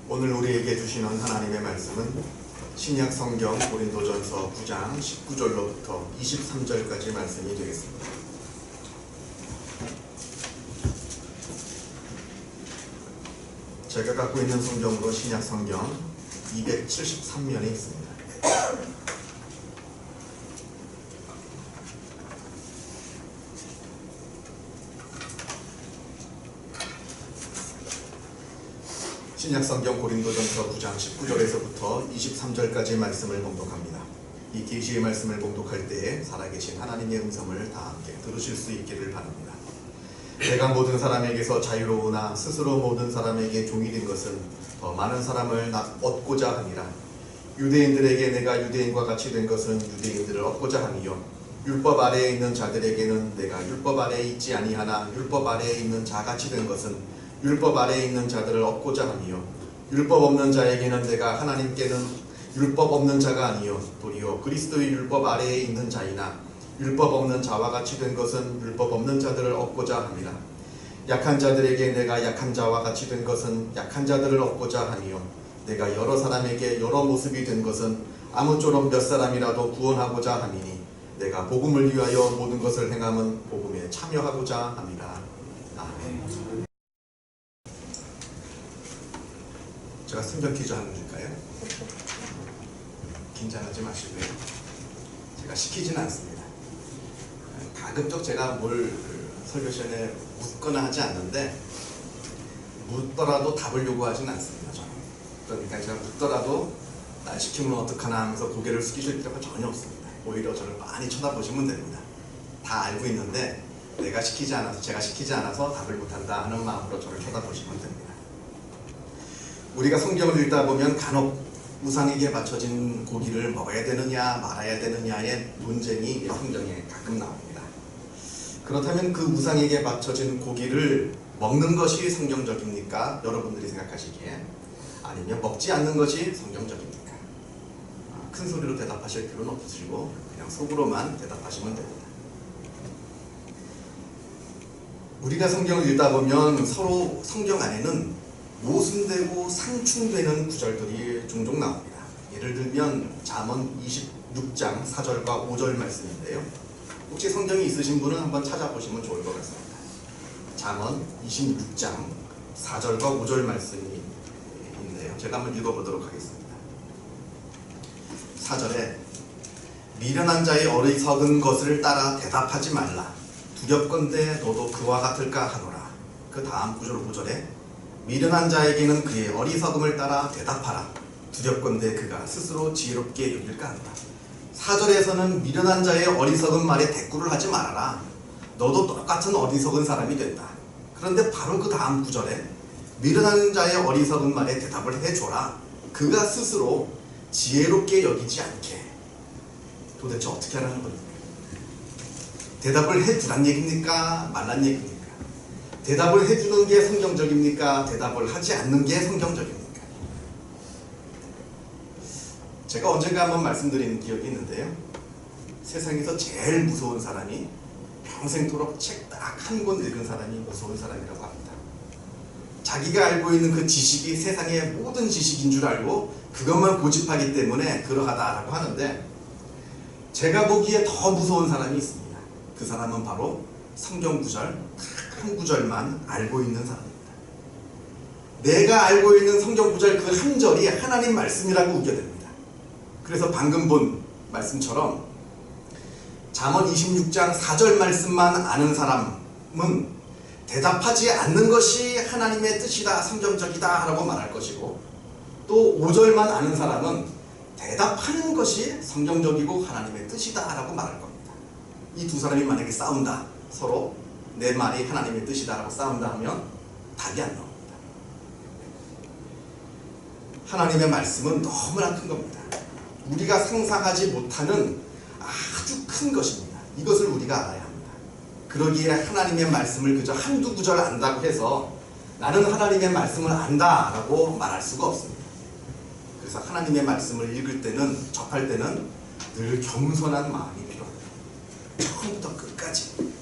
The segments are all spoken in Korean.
오늘 우리에게 주시는 하나님의 말씀은 신약 성경 고린도전서 9장 19절로부터 23절까지 말씀이 되겠습니다. 제가 갖고 있는 성경으로 신약 성경 273면에 있습니다. 신약성경 고린도전서 9장 19절에서부터 23절까지 말씀을 봉독합니다. 이 계시의 말씀을 봉독할 때에 살아계신 하나님의 음성을 다 함께 들으실 수 있기를 바랍니다. 내가 모든 사람에게서 자유로우나 스스로 모든 사람에게 종이 된 것은 더 많은 사람을 얻고자 함이라. 유대인들에게 내가 유대인과 같이 된 것은 유대인들을 얻고자 함이요, 율법 아래에 있는 자들에게는 내가 율법 아래에 있지 아니하나 율법 아래에 있는 자같이 된 것은 율법 아래에 있는 자들을 얻고자 함이요, 율법 없는 자에게는 내가 하나님께는 율법 없는 자가 아니요 도리어 그리스도의 율법 아래에 있는 자이나 율법 없는 자와 같이 된 것은 율법 없는 자들을 얻고자 함이라. 약한 자들에게 내가 약한 자와 같이 된 것은 약한 자들을 얻고자 함이요, 내가 여러 사람에게 여러 모습이 된 것은 아무쪼록 몇 사람이라도 구원하고자 함이니 내가 복음을 위하여 모든 것을 행함은 복음에 참여하고자 함이라. 아멘. 제가 성경 퀴즈 하나 줄까요? 긴장하지 마시고요. 제가 시키지는 않습니다. 가급적 제가 뭘 설교 시간에 묻거나 하지 않는데, 묻더라도 답을 요구하지는 않습니다. 저는. 그러니까 제가 묻더라도 날 시키면 어떡하나 하면서 고개를 숙이실 필요가 전혀 없습니다. 오히려 저를 많이 쳐다보시면 됩니다. 다 알고 있는데 제가 시키지 않아서 답을 못한다 하는 마음으로 저를 쳐다보시면 됩니다. 우리가 성경을 읽다 보면 간혹 우상에게 바쳐진 고기를 먹어야 되느냐 말아야 되느냐의 논쟁이 성경에 가끔 나옵니다. 그렇다면 그 우상에게 바쳐진 고기를 먹는 것이 성경적입니까? 여러분들이 생각하시기에. 아니면 먹지 않는 것이 성경적입니까? 큰 소리로 대답하실 필요는 없으시고 그냥 속으로만 대답하시면 됩니다. 우리가 성경을 읽다 보면 서로 성경 안에는 모순되고 상충되는 구절들이 종종 나옵니다. 예를 들면 잠언 26장 4절과 5절 말씀인데요. 혹시 성경이 있으신 분은 한번 찾아보시면 좋을 것 같습니다. 잠언 26장 4절과 5절 말씀이 있는데요. 제가 한번 읽어보도록 하겠습니다. 4절에 미련한 자의 어리석은 것을 따라 대답하지 말라. 두렵건대 너도 그와 같을까 하노라. 그 다음 9절 5절에 미련한 자에게는 그의 어리석음을 따라 대답하라. 두렵건대 그가 스스로 지혜롭게 여길까 한다. 4절에서는 미련한 자의 어리석은 말에 대꾸를 하지 말아라. 너도 똑같은 어리석은 사람이 된다. 그런데 바로 그 다음 9절에 미련한 자의 어리석은 말에 대답을 해줘라. 그가 스스로 지혜롭게 여기지 않게. 도대체 어떻게 하라는 겁니까? 대답을 해주란 얘기입니까? 말란 얘기입니까? 대답을 해주는 게 성경적입니까? 대답을 하지 않는 게 성경적입니까? 제가 언젠가 한번 말씀드린 기억이 있는데요. 세상에서 제일 무서운 사람이 평생토록 책 딱 한 권 읽은 사람이 무서운 사람이라고 합니다. 자기가 알고 있는 그 지식이 세상의 모든 지식인 줄 알고 그것만 고집하기 때문에 그러하다라고 하는데, 제가 보기에 더 무서운 사람이 있습니다. 그 사람은 바로 성경 구절 한 구절만 알고 있는 사람입니다. 내가 알고 있는 성경 구절 그 한 절이 하나님 말씀이라고 우겨댑니다. 그래서 방금 본 말씀처럼 잠언 26장 4절 말씀만 아는 사람은 대답하지 않는 것이 하나님의 뜻이다, 성경적이다 라고 말할 것이고, 또 5절만 아는 사람은 대답하는 것이 성경적이고 하나님의 뜻이다 라고 말할 겁니다. 이 두 사람이 만약에 싸운다, 서로 내 말이 하나님의 뜻이다 라고 싸운다 하면 답이 안 나옵니다. 하나님의 말씀은 너무나 큰 겁니다. 우리가 상상하지 못하는 아주 큰 것입니다. 이것을 우리가 알아야 합니다. 그러기에 하나님의 말씀을 그저 한두 구절 안다고 해서 나는 하나님의 말씀을 안다 라고 말할 수가 없습니다. 그래서 하나님의 말씀을 읽을 때는, 접할 때는 늘 겸손한 마음이 필요합니다. 처음부터 끝까지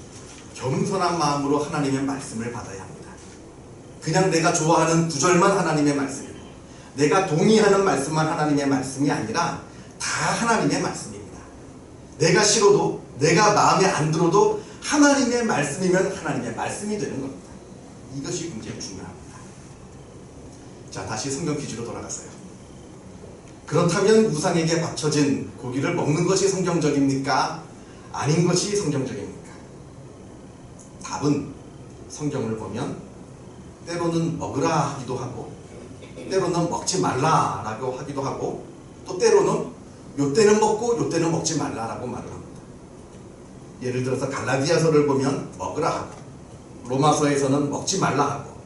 겸손한 마음으로 하나님의 말씀을 받아야 합니다. 그냥 내가 좋아하는 구절만 하나님의 말씀이고 내가 동의하는 말씀만 하나님의 말씀이 아니라 다 하나님의 말씀입니다. 내가 싫어도, 내가 마음에 안 들어도 하나님의 말씀이면 하나님의 말씀이 되는 겁니다. 이것이 굉장히 중요합니다. 자, 다시 성경 퀴즈로 돌아갔어요. 그렇다면 우상에게 바쳐진 고기를 먹는 것이 성경적입니까? 아닌 것이 성경적입니까? 답은 성경을 보면 때로는 먹으라 하기도 하고, 때로는 먹지 말라라고 하기도 하고, 또 때로는 요때는 먹고 요때는 먹지 말라라고 말을 합니다. 예를 들어서 갈라디아서를 보면 먹으라 하고, 로마서에서는 먹지 말라 하고,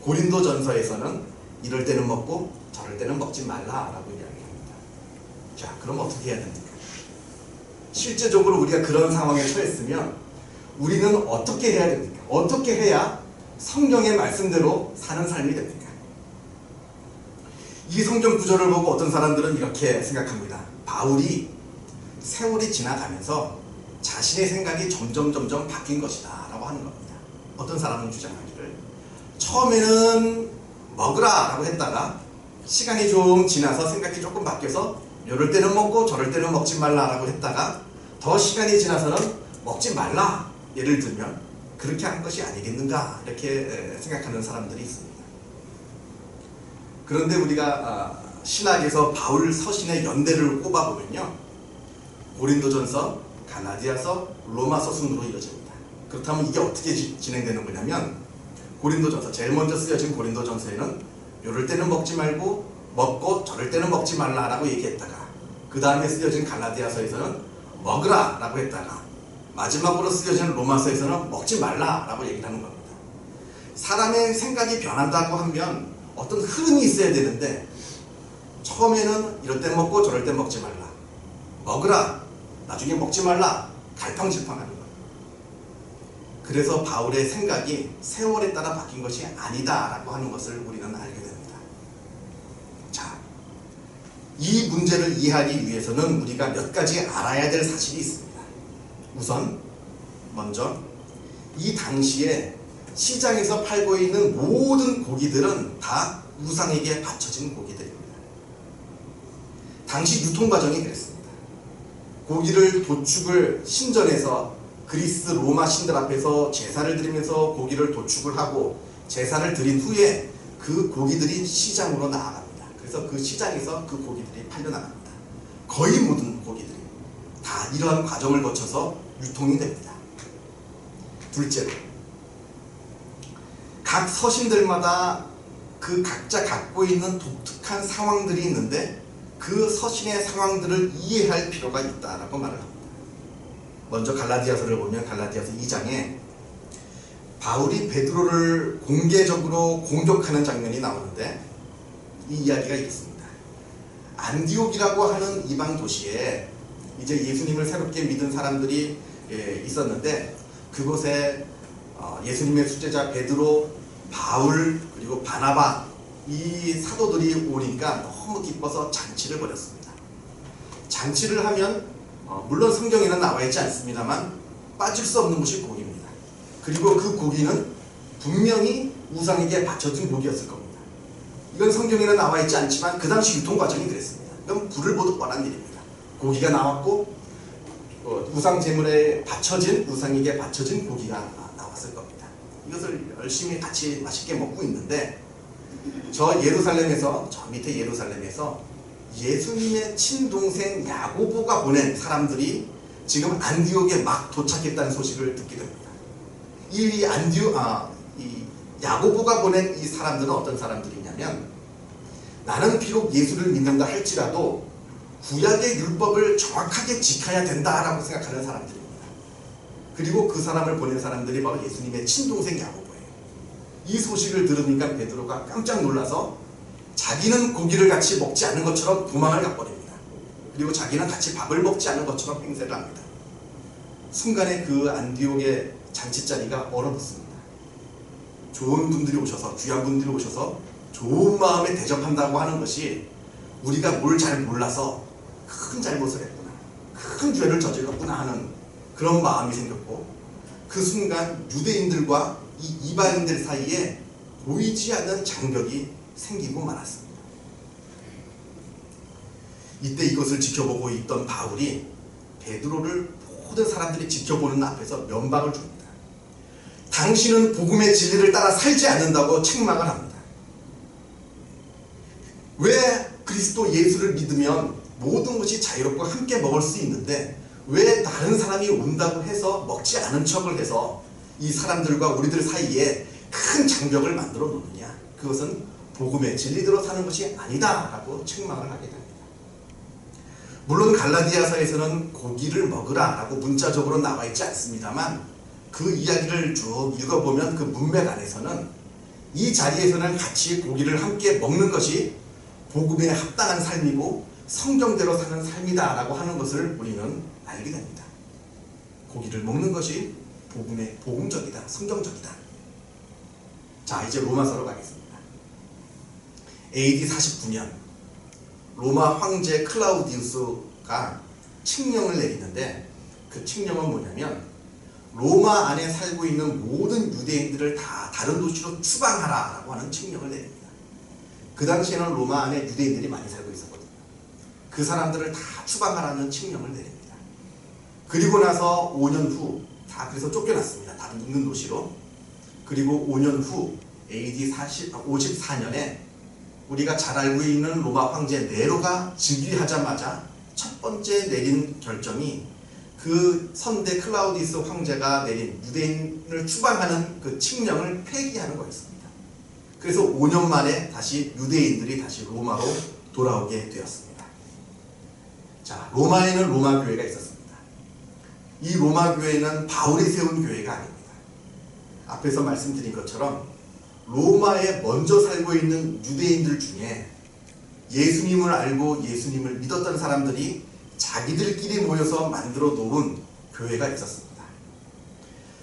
고린도전서에서는 이럴 때는 먹고 저럴 때는 먹지 말라라고 이야기합니다. 자, 그럼 어떻게 해야 됩니까? 실제적으로 우리가 그런 상황에 처했으면 우리는 어떻게 해야 됩니까? 어떻게 해야 성경의 말씀대로 사는 삶이 됩니까? 이 성경 구절을 보고 어떤 사람들은 이렇게 생각합니다. 바울이 세월이 지나가면서 자신의 생각이 점점 바뀐 것이다 라고 하는 겁니다. 어떤 사람은 주장하기를 처음에는 먹으라 라고 했다가 시간이 좀 지나서 생각이 조금 바뀌어서 이럴 때는 먹고 저럴 때는 먹지 말라 라고 했다가 더 시간이 지나서는 먹지 말라, 예를 들면 그렇게 한 것이 아니겠는가 이렇게 생각하는 사람들이 있습니다. 그런데 우리가 신학에서 바울 서신의 연대를 꼽아보면요, 고린도전서, 갈라디아서, 로마서 순으로 이어집니다. 그렇다면 이게 어떻게 진행되는 거냐면, 고린도전서, 제일 먼저 쓰여진 고린도전서에는 이럴 때는 먹지 말고 먹고 저럴 때는 먹지 말라라고 얘기했다가, 그 다음에 쓰여진 갈라디아서에서는 먹으라 라고 했다가, 마지막으로 쓰여진 로마서에서는 먹지 말라라고 얘기를 하는 겁니다. 사람의 생각이 변한다고 하면 어떤 흐름이 있어야 되는데, 처음에는 이럴 때 먹고 저럴 때 먹지 말라, 먹으라, 나중에 먹지 말라, 갈팡질팡하는 거예요. 그래서 바울의 생각이 세월에 따라 바뀐 것이 아니다라고 하는 것을 우리는 알게 됩니다. 자, 이 문제를 이해하기 위해서는 우리가 몇 가지 알아야 될 사실이 있습니다. 우선 먼저 이 당시에 시장에서 팔고 있는 모든 고기들은 다 우상에게 바쳐진 고기들입니다. 당시 유통 과정이 그랬습니다. 고기를 도축을 신전에서 그리스 로마 신들 앞에서 제사를 드리면서 고기를 도축을 하고 제사를 드린 후에 그 고기들이 시장으로 나아갑니다. 그래서 그 시장에서 그 고기들이 팔려나갑니다. 거의 모든 고기들이 다 이러한 과정을 거쳐서 유통이 됩니다. 둘째로, 각 서신들마다 그 각자 갖고 있는 독특한 상황들이 있는데 그 서신의 상황들을 이해할 필요가 있다라고 말을 합니다. 먼저 갈라디아서를 보면 갈라디아서 2장에 바울이 베드로를 공개적으로 공격하는 장면이 나오는데, 이 이야기가 이렇습니다. 안디옥이라고 하는 이방 도시에 이제 예수님을 새롭게 믿은 사람들이 있었는데, 그곳에 예수님의 수제자 베드로, 바울, 그리고 바나바, 이 사도들이 오니까 너무 기뻐서 잔치를 벌였습니다. 잔치를 하면 물론 성경에는 나와 있지 않습니다만 빠질 수 없는 것이 고기입니다. 그리고 그 고기는 분명히 우상에게 바쳐진 고기였을 겁니다. 이건 성경에는 나와 있지 않지만 그 당시 유통 과정이 그랬습니다. 이건 불을 보듯 뻔한 일입니다. 고기가 나왔고 우상 제물에 바쳐진, 우상에게 바쳐진 고기가 나왔을 겁니다. 이것을 열심히 같이 맛있게 먹고 있는데, 저 예루살렘에서, 저 밑에 예루살렘에서 예수님의 친동생 야고보가 보낸 사람들이 지금 안디옥에 막 도착했다는 소식을 듣게 됩니다. 이 야고보가 보낸 이 사람들은 어떤 사람들이냐면, 나는 비록 예수를 믿는다 할지라도 구약의 율법을 정확하게 지켜야 된다라고 생각하는 사람들입니다. 그리고 그 사람을 보낸 사람들이 바로 예수님의 친동생 야고보예요. 이 소식을 들으니까 베드로가 깜짝 놀라서 자기는 고기를 같이 먹지 않은 것처럼 도망을 가버립니다. 그리고 자기는 같이 밥을 먹지 않은 것처럼 행세를 합니다. 순간에 그 안디옥의 잔치자리가 얼어붙습니다. 좋은 분들이 오셔서, 귀한 분들이 오셔서 좋은 마음에 대접한다고 하는 것이 우리가 뭘 잘 몰라서 큰 잘못을 했구나, 큰 죄를 저질렀구나 하는 그런 마음이 생겼고, 그 순간 유대인들과 이 이방인들 사이에 보이지 않는 장벽이 생기고 말았습니다. 이때 이것을 지켜보고 있던 바울이 베드로를 모든 사람들이 지켜보는 앞에서 면박을 줍니다. 당신은 복음의 진리를 따라 살지 않는다고 책망을 합니다. 왜 그리스도 예수를 믿으면 모든 것이 자유롭고 함께 먹을 수 있는데 왜 다른 사람이 온다고 해서 먹지 않은 척을 해서 이 사람들과 우리들 사이에 큰 장벽을 만들어 놓느냐? 그것은 복음의 진리대로 사는 것이 아니다 라고 책망을 하게 됩니다. 물론 갈라디아서에서는 고기를 먹으라 라고 문자적으로 나와 있지 않습니다만 그 이야기를 쭉 읽어보면 그 문맥 안에서는 이 자리에서는 같이 고기를 함께 먹는 것이 복음에 합당한 삶이고 성경대로 사는 삶이다 라고 하는 것을 우리는 알게 됩니다. 고기를 먹는 것이 복음적이다, 성경적이다. 자, 이제 로마서로 가겠습니다. AD 49년 로마 황제 클라우디우스가 칙령을 내리는데 그 칙령은 뭐냐면 로마 안에 살고 있는 모든 유대인들을 다 다른 도시로 추방하라 라고 하는 칙령을 내립니다. 그 당시에는 로마 안에 유대인들이 많이 살고 있었거든요. 그 사람들을 다 추방하라는 칙령을 내립니다. 그리고 나서 5년 후 다 그래서 쫓겨났습니다. 다른 인근 도시로. 그리고 5년 후 AD 54년에 우리가 잘 알고 있는 로마 황제 네로가 즉위하자마자 첫 번째 내린 결정이 그 선대 클라우디우스 황제가 내린 유대인을 추방하는 그 칙령을 폐기하는 거였습니다. 그래서 5년 만에 다시 유대인들이 다시 로마로 돌아오게 되었습니다. 자, 로마에는 로마 교회가 있었습니다. 이 로마 교회는 바울이 세운 교회가 아닙니다. 앞에서 말씀드린 것처럼 로마에 먼저 살고 있는 유대인들 중에 예수님을 알고 예수님을 믿었던 사람들이 자기들끼리 모여서 만들어 놓은 교회가 있었습니다.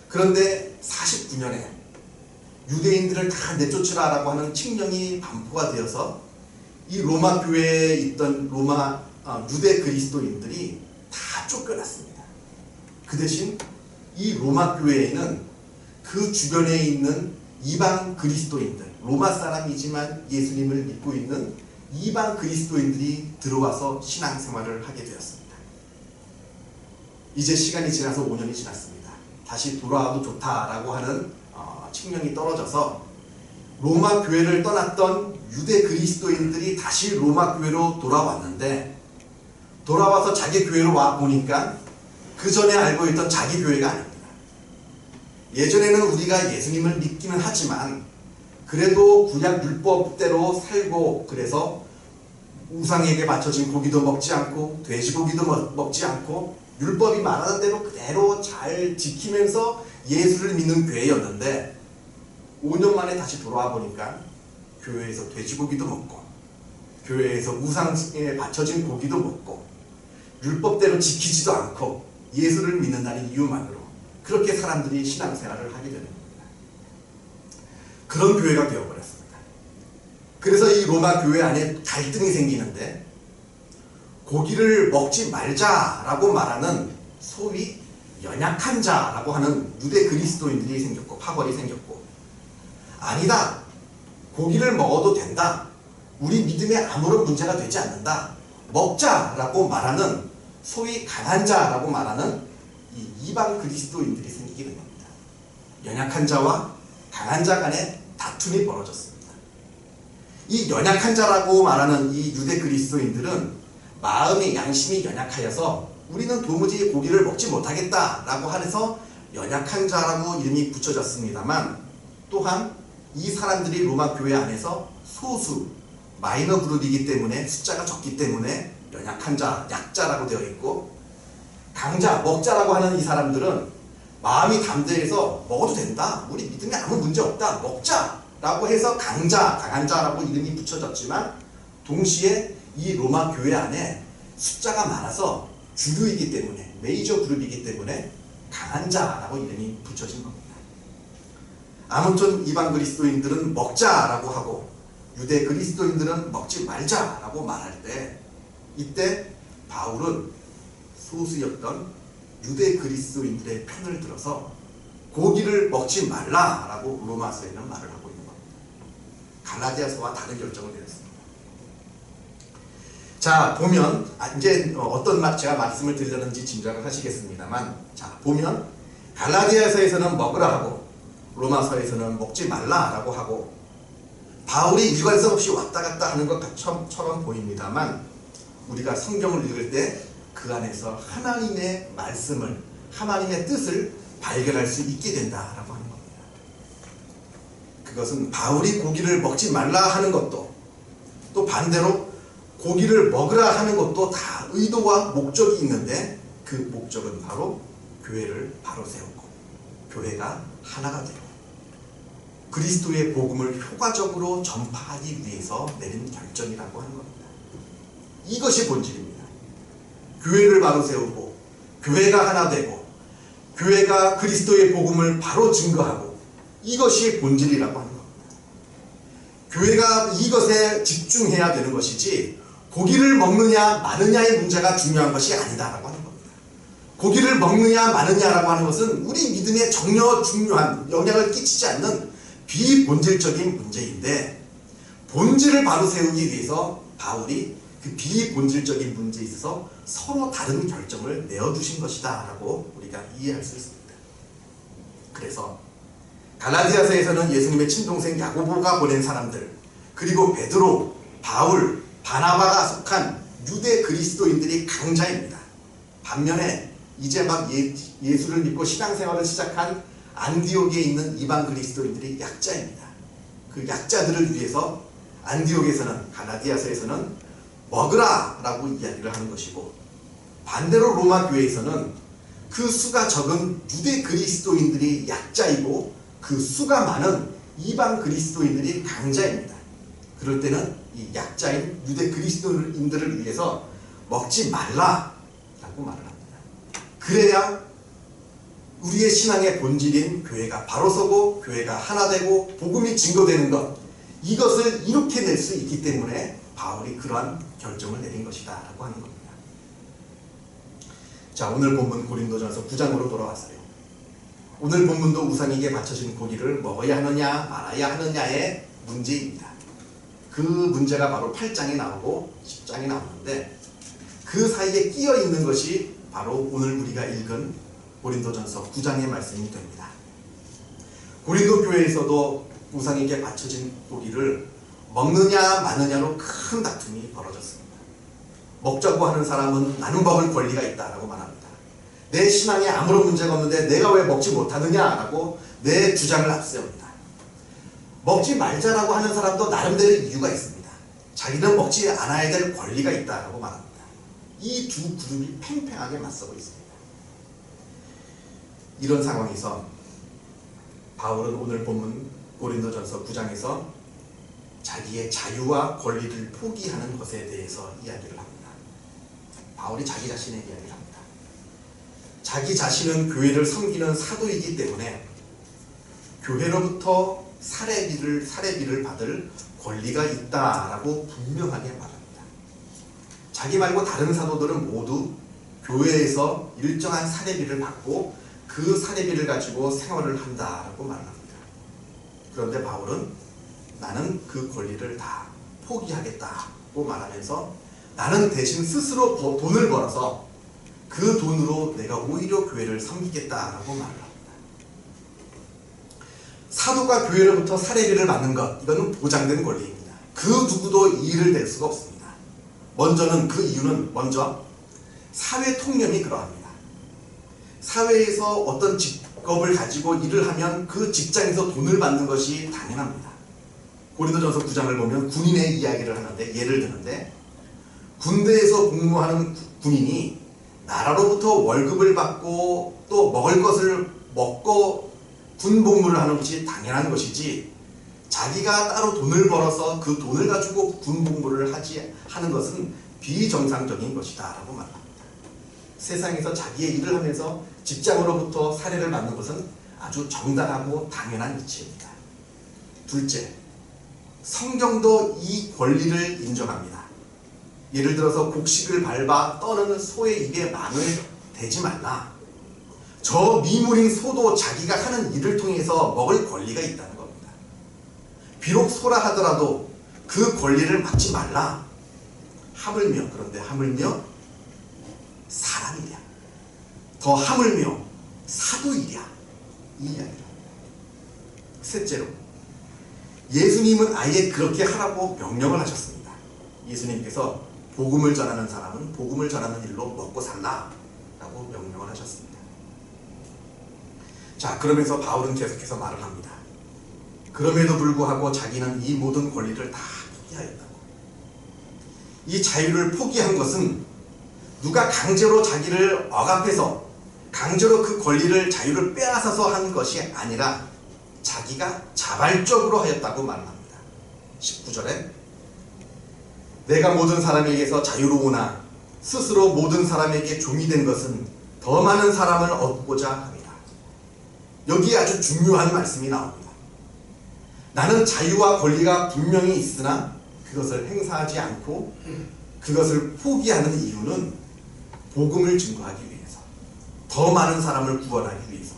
그런데 49년에 유대인들을 다 내쫓으라라고 하는 칙령이 반포가 되어서 이 로마 교회에 있던 유대 그리스도인들이 다 쫓겨났습니다. 그 대신 이 로마 교회에는 그 주변에 있는 이방 그리스도인들, 로마 사람이지만 예수님을 믿고 있는 이방 그리스도인들이 들어와서 신앙생활을 하게 되었습니다. 이제 시간이 지나서 5년이 지났습니다. 다시 돌아와도 좋다라고 하는 칙령이 떨어져서 로마 교회를 떠났던 유대 그리스도인들이 다시 로마 교회로 돌아왔는데 돌아와서 자기 교회로 와 보니까 그 전에 알고 있던 자기 교회가 아닙니다. 예전에는 우리가 예수님을 믿기는 하지만 그래도 구약 율법대로 살고 그래서 우상에게 바쳐진 고기도 먹지 않고 돼지고기도 먹지 않고 율법이 말하는 대로 그대로 잘 지키면서 예수를 믿는 교회였는데 5년 만에 다시 돌아와 보니까 교회에서 돼지고기도 먹고 교회에서 우상에 바쳐진 고기도 먹고 율법대로 지키지도 않고 예수를 믿는다는 이유만으로 그렇게 사람들이 신앙생활을 하게 되는 겁니다. 그런 교회가 되어버렸습니다. 그래서 이 로마 교회 안에 갈등이 생기는데 고기를 먹지 말자라고 말하는 소위 연약한 자라고 하는 유대 그리스도인들이 생겼고 파벌이 생겼고 아니다. 고기를 먹어도 된다. 우리 믿음에 아무런 문제가 되지 않는다. 먹자라고 말하는 소위 강한 자라고 말하는 이 이방 그리스도인들이 생기게 된 겁니다. 연약한 자와 강한 자 간에 다툼이 벌어졌습니다. 이 연약한 자라고 말하는 이 유대 그리스도인들은 마음의 양심이 연약하여서 우리는 도무지 고기를 먹지 못하겠다라고 해서 연약한 자라고 이름이 붙여졌습니다만 또한 이 사람들이 로마 교회 안에서 소수 마이너 그룹이기 때문에 숫자가 적기 때문에 연약한 자, 약자라고 되어 있고 강자, 먹자라고 하는 이 사람들은 마음이 담대해서 먹어도 된다. 우리 믿음에 아무 문제 없다. 먹자라고 해서 강자, 강한 자라고 이름이 붙여졌지만 동시에 이 로마 교회 안에 숫자가 많아서 주류이기 때문에 메이저 그룹이기 때문에 강한 자라고 이름이 붙여진 겁니다. 아무튼 이방 그리스도인들은 먹자라고 하고 유대 그리스도인들은 먹지 말자라고 말할 때 이때 바울은 소수였던 유대 그리스도인들의 편을 들어서 고기를 먹지 말라라고 로마서에는 말을 하고 있는 겁니다. 갈라디아서와 다른 결정을 내렸습니다. 자, 보면 이제 어떤 제가 말씀을 드리려는지 짐작을 하시겠습니다만, 자, 보면 갈라디아서에서는 먹으라 하고 로마서에서는 먹지 말라라고 하고 바울이 일관성 없이 왔다 갔다 하는 것처럼 보입니다만, 우리가 성경을 읽을 때 그 안에서 하나님의 말씀을, 하나님의 뜻을 발견할 수 있게 된다라고 하는 겁니다. 그것은 바울이 고기를 먹지 말라 하는 것도, 또 반대로 고기를 먹으라 하는 것도 다 의도와 목적이 있는데, 그 목적은 바로 교회를 바로 세우고 교회가 하나가 되고 그리스도의 복음을 효과적으로 전파하기 위해서 내린 결정이라고 하는 겁니다. 이것이 본질입니다. 교회를 바로 세우고 교회가 하나 되고 교회가 그리스도의 복음을 바로 증거하고, 이것이 본질이라고 하는 겁니다. 교회가 이것에 집중해야 되는 것이지 고기를 먹느냐 마느냐의 문제가 중요한 것이 아니다라고 하는 겁니다. 고기를 먹느냐 마느냐라고 하는 것은 우리 믿음에 전혀 중요한 영향을 끼치지 않는 비본질적인 문제인데, 본질을 바로 세우기 위해서 바울이 그 비본질적인 문제에 있어서 서로 다른 결정을 내어주신 것이다 라고 우리가 이해할 수 있습니다. 그래서 갈라디아서에서는 예수님의 친동생 야고보가 보낸 사람들, 그리고 베드로, 바울, 바나바가 속한 유대 그리스도인들이 강자입니다. 반면에 이제 막 예수를 믿고 신앙생활을 시작한 안디옥에 있는 이방 그리스도인들이 약자입니다. 그 약자들을 위해서 안디옥에서는, 갈라디아서에서는 먹으라 라고 이야기를 하는 것이고, 반대로 로마 교회에서는 그 수가 적은 유대 그리스도인들이 약자이고 그 수가 많은 이방 그리스도인들이 강자입니다. 그럴 때는 이 약자인 유대 그리스도인들을 위해서 먹지 말라 라고 말을 합니다. 그래야 우리의 신앙의 본질인 교회가 바로 서고 교회가 하나 되고 복음이 증거되는 것, 이것을 이렇게 낼 수 있기 때문에 바울이 그러한 결정을 내린 것이다 라고 하는 겁니다. 자, 오늘 본문 고린도전서 9장으로 돌아왔어요. 오늘 본문도 우상에게 바쳐진 고기를 먹어야 하느냐 말아야 하느냐의 문제입니다. 그 문제가 바로 8장에 나오고 10장에 나오는데, 그 사이에 끼어 있는 것이 바로 오늘 우리가 읽은 고린도전서 9장의 말씀이 됩니다. 고린도 교회에서도 우상에게 바쳐진 고기를 먹느냐 마느냐로 큰 다툼이 벌어졌습니다. 먹자고 하는 사람은 나는 먹을 권리가 있다라고 말합니다. 내 신앙에 아무런 문제가 없는데 내가 왜 먹지 못하느냐라고 내 주장을 앞세웁니다. 먹지 말자라고 하는 사람도 나름대로 이유가 있습니다. 자기는 먹지 않아야 될 권리가 있다라고 말합니다. 이 두 그룹이 팽팽하게 맞서고 있습니다. 이런 상황에서 바울은 오늘 본문 고린도전서 9장에서 자기의 자유와 권리를 포기하는 것에 대해서 이야기를 합니다. 바울이 자기 자신의 이야기를 합니다. 자기 자신은 교회를 섬기는 사도이기 때문에 교회로부터 사례비를 받을 권리가 있다라고 분명하게 말합니다. 자기 말고 다른 사도들은 모두 교회에서 일정한 사례비를 받고 그 사례비를 가지고 생활을 한다라고 말합니다. 그런데 바울은 나는 그 권리를 다 포기하겠다고 말하면서 나는 대신 스스로 돈을 벌어서 그 돈으로 내가 오히려 교회를 섬기겠다라고 말을 합니다. 사도가 교회로부터 사례비를 받는 것, 이거는 보장된 권리입니다. 그 누구도 이의를 댈 수가 없습니다. 그 이유는 먼저 사회 통념이 그러합니다. 사회에서 어떤 직업을 가지고 일을 하면 그 직장에서 돈을 받는 것이 당연합니다. 고린도전서 9장을 보면 군인의 이야기를 하는데, 예를 드는데, 군대에서 복무하는 군인이 나라로부터 월급을 받고 또 먹을 것을 먹고 군 복무를 하는 것이 당연한 것이지, 자기가 따로 돈을 벌어서 그 돈을 가지고 군 복무를 하는 것은 비정상적인 것이다 라고 말합니다. 세상에서 자기의 일을 하면서 직장으로부터 사례를 받는 것은 아주 정당하고 당연한 이치입니다. 둘째, 성경도 이 권리를 인정합니다. 예를 들어서 곡식을 밟아 떠는 소의 입에 망을 대지 말라. 저 미물인 소도 자기가 하는 일을 통해서 먹을 권리가 있다는 겁니다. 비록 소라 하더라도 그 권리를 막지 말라. 하물며, 그런데 하물며 사람이랴. 더 하물며 사도이랴. 이 이야기다. 셋째로, 예수님은 아예 그렇게 하라고 명령을 하셨습니다. 예수님께서 복음을 전하는 사람은 복음을 전하는 일로 먹고 살라 라고 명령을 하셨습니다. 자, 그러면서 바울은 계속해서 말을 합니다. 그럼에도 불구하고 자기는 이 모든 권리를 다 포기하였다고. 이 자유를 포기한 것은 누가 강제로 자기를 억압해서 강제로 그 권리를, 자유를 빼앗아서 한 것이 아니라 자기가 자발적으로 하였다고 말합니다. 19절에 내가 모든 사람에게서 자유로우나 스스로 모든 사람에게 종이 된 것은 더 많은 사람을 얻고자 합니다. 여기에 아주 중요한 말씀이 나옵니다. 나는 자유와 권리가 분명히 있으나 그것을 행사하지 않고 그것을 포기하는 이유는 복음을 증거하기 위해서, 더 많은 사람을 구원하기 위해서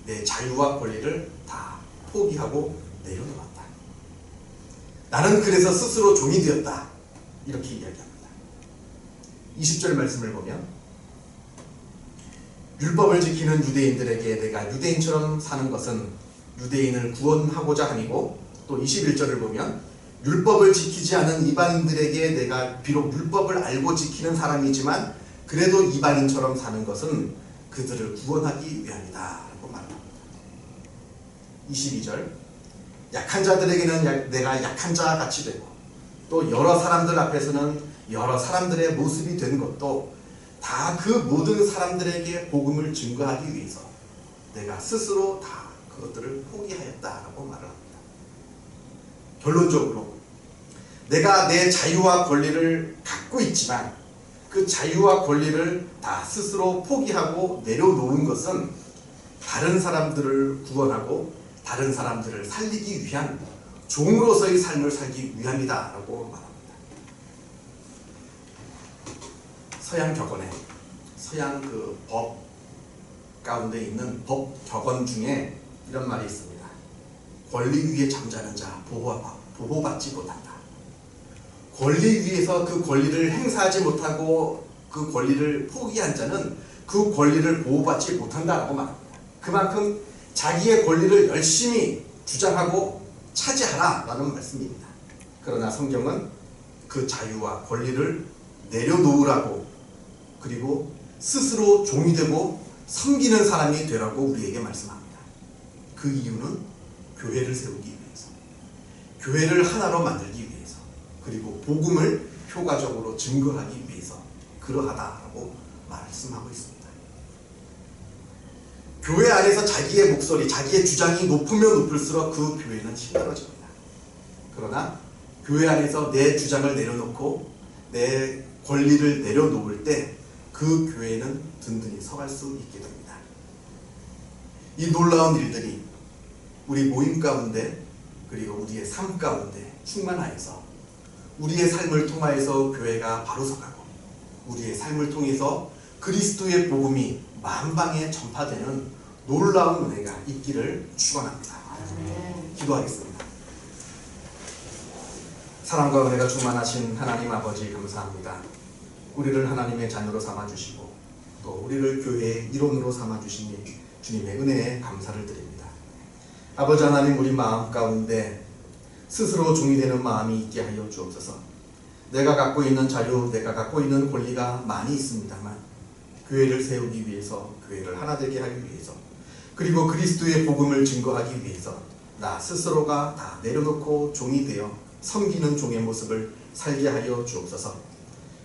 내 자유와 권리를 다 포기하고 내려놓았다. 나는 그래서 스스로 종이 되었다. 이렇게 이야기합니다. 20절 말씀을 보면 율법을 지키는 유대인들에게 내가 유대인처럼 사는 것은 유대인을 구원하고자 함이고, 또 21절을 보면 율법을 지키지 않은 이방인들에게 내가 비록 율법을 알고 지키는 사람이지만 그래도 이방인처럼 사는 것은 그들을 구원하기 위함이다 라고 말합니다. 22절 약한 자들에게는 내가 약한 자 같이 되고, 또 여러 사람들 앞에서는 여러 사람들의 모습이 된 것도 다 그 모든 사람들에게 복음을 증거하기 위해서 내가 스스로 다 그것들을 포기하였다라고 말을 합니다. 결론적으로 내가 내 자유와 권리를 갖고 있지만 그 자유와 권리를 다 스스로 포기하고 내려놓은 것은 다른 사람들을 구원하고 다른 사람들을 살리기 위한 종으로서의 삶을 살기 위함이다 라고 말합니다. 서양 격언에, 서양 그 법 가운데 있는 법 격언 중에 이런 말이 있습니다. 권리 위에 잠자는 자 보호받지 못한다. 권리 위에서 그 권리를 행사하지 못하고 그 권리를 포기한 자는 그 권리를 보호받지 못한다라고 말합니다. 그만큼 자기의 권리를 열심히 주장하고 차지하라라는 말씀입니다. 그러나 성경은 그 자유와 권리를 내려놓으라고, 그리고 스스로 종이 되고 섬기는 사람이 되라고 우리에게 말씀합니다. 그 이유는 교회를 세우기 위해서, 교회를 하나로 만들기 위해서, 그리고 복음을 효과적으로 증거하기 위해서 그러하다라고 말씀하고 있습니다. 교회 안에서 자기의 목소리, 자기의 주장이 높으면 높을수록 그 교회는 힘들어집니다. 그러나 교회 안에서 내 주장을 내려놓고 내 권리를 내려놓을 때 그 교회는 든든히 서갈 수 있게 됩니다. 이 놀라운 일들이 우리 모임 가운데, 그리고 우리의 삶 가운데 충만하여서 우리의 삶을 통하여서 교회가 바로 서가고 우리의 삶을 통해서 그리스도의 복음이 만방에 전파되는 놀라운 은혜가 있기를 축원합니다. 기도하겠습니다. 사랑과 은혜가 충만하신 하나님 아버지 감사합니다. 우리를 하나님의 자녀로 삼아주시고 또 우리를 교회의 일원으로 삼아주시니 주님의 은혜에 감사를 드립니다. 아버지 하나님, 우리 마음 가운데 스스로 종이 되는 마음이 있게 하여 주옵소서. 내가 갖고 있는 자유, 내가 갖고 있는 권리가 많이 있습니다만 교회를 세우기 위해서, 교회를 하나 되게 하기 위해서, 그리고 그리스도의 복음을 증거하기 위해서 나 스스로가 다 내려놓고 종이 되어 섬기는 종의 모습을 살게 하여 주옵소서.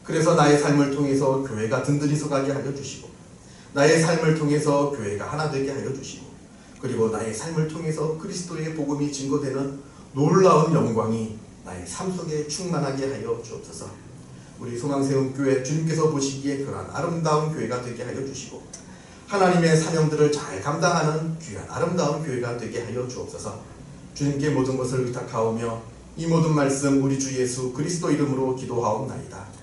그래서 나의 삶을 통해서 교회가 든든히 서가게 하여 주시고, 나의 삶을 통해서 교회가 하나 되게 하여 주시고, 그리고 나의 삶을 통해서 그리스도의 복음이 증거되는 놀라운 영광이 나의 삶 속에 충만하게 하여 주옵소서. 우리 소망세움교회 주님께서 보시기에 그러한 아름다운 교회가 되게 하여 주시고, 하나님의 사명들을 잘 감당하는 귀한 아름다운 교회가 되게 하여 주옵소서. 주님께 모든 것을 의탁하오며 이 모든 말씀 우리 주 예수 그리스도 이름으로 기도하옵나이다.